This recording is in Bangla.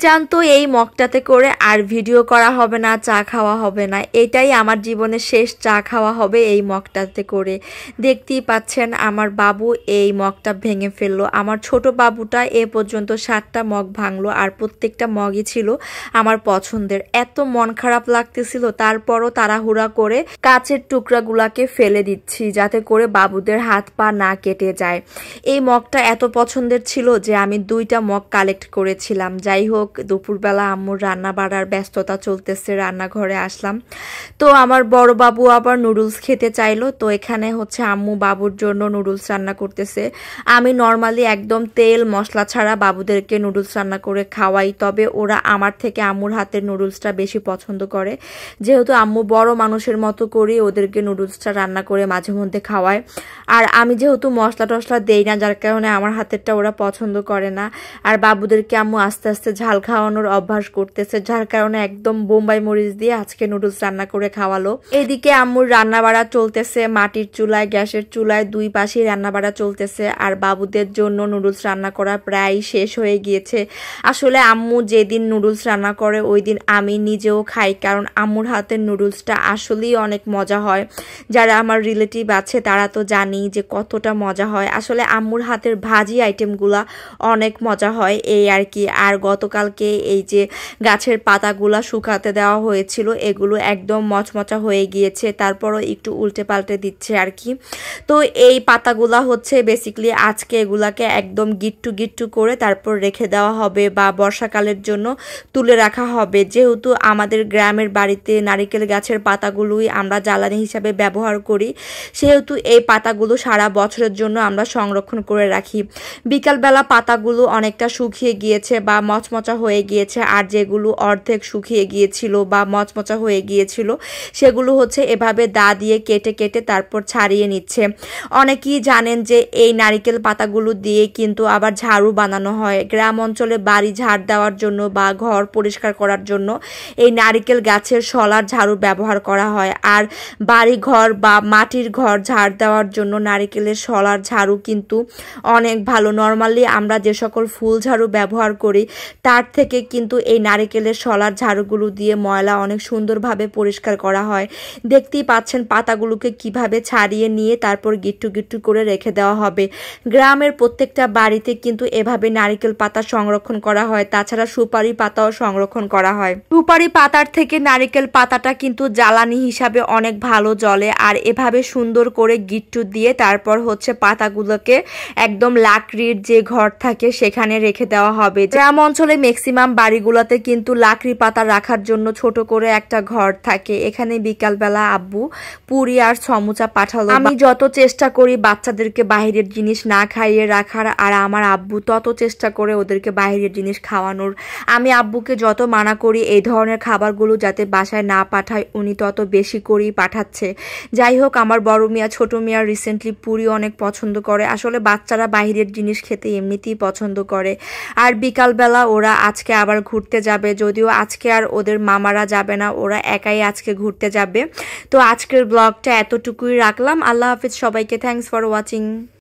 জানতো এই মগটাতে করে আর ভিডিও করা হবে না, চা খাওয়া হবে না। এটাই আমার জীবনের শেষ চা খাওয়া হবে এই মগটাতে করে। দেখতেই পাচ্ছেন আমার বাবু এই মগটা ভেঙে ফেললো। আমার ছোট বাবুটা এ পর্যন্ত 7টা মগ ভাঙলো, আর প্রত্যেকটা মগই ছিল আমার পছন্দের। এত মন খারাপ লাগতেছিল, তারপরও তাড়াহুড়া করে কাচের টুকরাগুলাকে ফেলে দিচ্ছি যাতে করে বাবুদের হাত পা না কেটে যায়। এই মগটা এত পছন্দের ছিল যে আমি 2টা মগ কালেক্ট করেছিলাম। যাই হোক, দুপুরবেলা আম্মুর রান্না বাড়ার ব্যস্ততা চলতেছে, রান্নাঘরে আসলাম। তো আমার বড় বাবু আবার নুডলস খেতে চাইলো, তো এখানে হচ্ছে আম্মু বাবুর জন্য নুডলস রান্না করতেছে। আমি নর্মালি একদম তেল মশলা ছাড়া বাবুদেরকে নুডলস রান্না করে খাওয়াই, তবে ওরা আমার থেকে আম্মুর হাতের নুডলসটা বেশি পছন্দ করে। যেহেতু আম্মু বড় মানুষের মতো করে ওদেরকে নুডলসটা রান্না করে মাঝে মধ্যে খাওয়ায়, আর আমি যেহেতু মশলা টশলা দেই না, যার কারণে আমার হাতেরটা ওরা পছন্দ করে না। আর বাবুদেরকে আম্মু আস্তে আস্তে ঝাল খাওয়ানোর অভ্যাস করতেছে, যার কারণে একদম বোম্বাই মরিচ দিয়ে আজকে নুডলস রান্না করে খাওয়ালো। এদিকে আম্মুর রান্না বাড়া চলতেছে, মাটির চুলায় গ্যাসের চুলায় দুই পাশেই রান্না বাড়া চলতেছে। আর বাবুদের জন্য নুডলস রান্না করা প্রায় শেষ হয়ে গিয়েছে। আসলে আম্মু যেদিন নুডলস রান্না করে ওই দিন আমি নিজেও খাই, কারণ আম্মুর হাতের নুডলসটা আসলেই অনেক মজা হয়। যারা আমার রিলেটিভ আছে তারা তো জানি যে কতটা মজা হয়। আসলে আম্মুর হাতের ভাজি আইটেমগুলা অনেক মজা হয় এই আর কি। আর গতকালকে এই যে গাছের পাতাগুলা শুকাতে দেওয়া হয়েছিল, এগুলো একদম মচমচা হয়ে গিয়েছে, তারপরও একটু উল্টে পাল্টে দিচ্ছে আর কি। তো এই পাতাগুলা হচ্ছে বেসিক্যালি আজকে এগুলাকে একদম গিট্টু গিট্টু করে তারপর রেখে দেওয়া হবে বা বর্ষাকালের জন্য তুলে রাখা হবে। যেহেতু আমাদের গ্রামের বাড়িতে নারিকেল গাছের পাতাগুলোই আমরা জ্বালানি হিসাবে ব্যবহার করি, সেহেতু এই পাতাগুলো সারা বছরের জন্য আমরা সংরক্ষণ করে রাখি। বিকালবেলা পাতাগুলো অনেকটা শুকিয়ে গিয়েছে বা মচমচা হয়ে গিয়েছে, আর যেগুলো অর্ধেক শুকিয়ে গিয়েছিল বা মচমচা হয়ে গিয়েছিল সেগুলো হচ্ছে এভাবে দা দিয়ে কেটে কেটে তারপর ছাড়িয়ে নিচ্ছে। অনেকেই জানেন যে এই নারিকেল পাতাগুলো দিয়ে কিন্তু আবার ঝাড়ু বানানো হয়। গ্রাম অঞ্চলে বাড়ি ঝাড় দেওয়ার জন্য বা ঘর পরিষ্কার করার জন্য এই নারিকেল গাছের শলার ঝাড়ু ব্যবহার করা হয়। আর বাড়ি ঘর বা মাটির ঘর ঝাড় দেওয়ার জন্য নারিকেলের শলার ঝাড়ু কিন্তু অনেক ভালো। নর্মালি আমরা যে সকল ফুল ঝাড়ু ব্যবহার করি তার থেকে কিন্তু এই নারিকেলের শলার ঝাড়ুগুলো দিয়ে ময়লা অনেক সুন্দরভাবে পরিষ্কার করা হয়। দেখতেই পাচ্ছেন পাতাগুলোকে কিভাবে ছাড়িয়ে নিয়ে তারপর গিট্টু গিট্টু করে রেখে দেওয়া হবে। গ্রামের প্রত্যেকটা বাড়িতে কিন্তু এভাবে নারিকেল পাতা সংরক্ষণ করা হয়, তাছাড়া সুপারি পাতাও সংরক্ষণ করা হয়। সুপারি পাতার থেকে নারিকেল পাতাটা কিন্তু জ্বালানি হিসাবে অনেক ভালো জ্বলে। আর এভাবে সুন্দর করে গিট্টু দিয়ে তারপর হচ্ছে পাতাগুলোকে একদম লাকড়ির যে ঘর থাকে সেখানে রেখে দেওয়া হবে। গ্রাম অঞ্চলে ম্যাক্সিমাম বাড়িগুলোতে কিন্তু লাকড়ি পাতা রাখার জন্য ছোট করে একটা ঘর থাকে। এখানে বিকালবেলা আব্বু পুরি আর সমুচা পাঠালো। আমি যত চেষ্টা করি বাচ্চাদেরকে বাহিরের জিনিস না খাইয়ে রাখার, আর আমার আব্বু তত চেষ্টা করে ওদেরকে বাহিরের জিনিস খাওয়ানোর। আমি আব্বুকে যত মানা করি এই ধরনের খাবারগুলো যাতে বাসায় না পাঠায়, উনি তত বেশি করেই পাঠাচ্ছে। যাই হোক, আমার বড় মিয়া ছোট মিয়া রিসেন্টলি পুরি অনেক পছন্দ করে। আসলে বাচ্চারা বাহিরের জিনিস খেতে এমনিতেই পছন্দ করে। আর বিকালবেলা ওরা আজকে আবার ঘুরতে যাবে, যদিও আজকে আর ওদের মামারা যাবে না, ওরা একাই আজকে ঘুরতে যাবে। তো আজকের ব্লগটা এতটুকুই রাখলাম। আল্লাহ হাফিজ সবাইকে। Thanks for watching.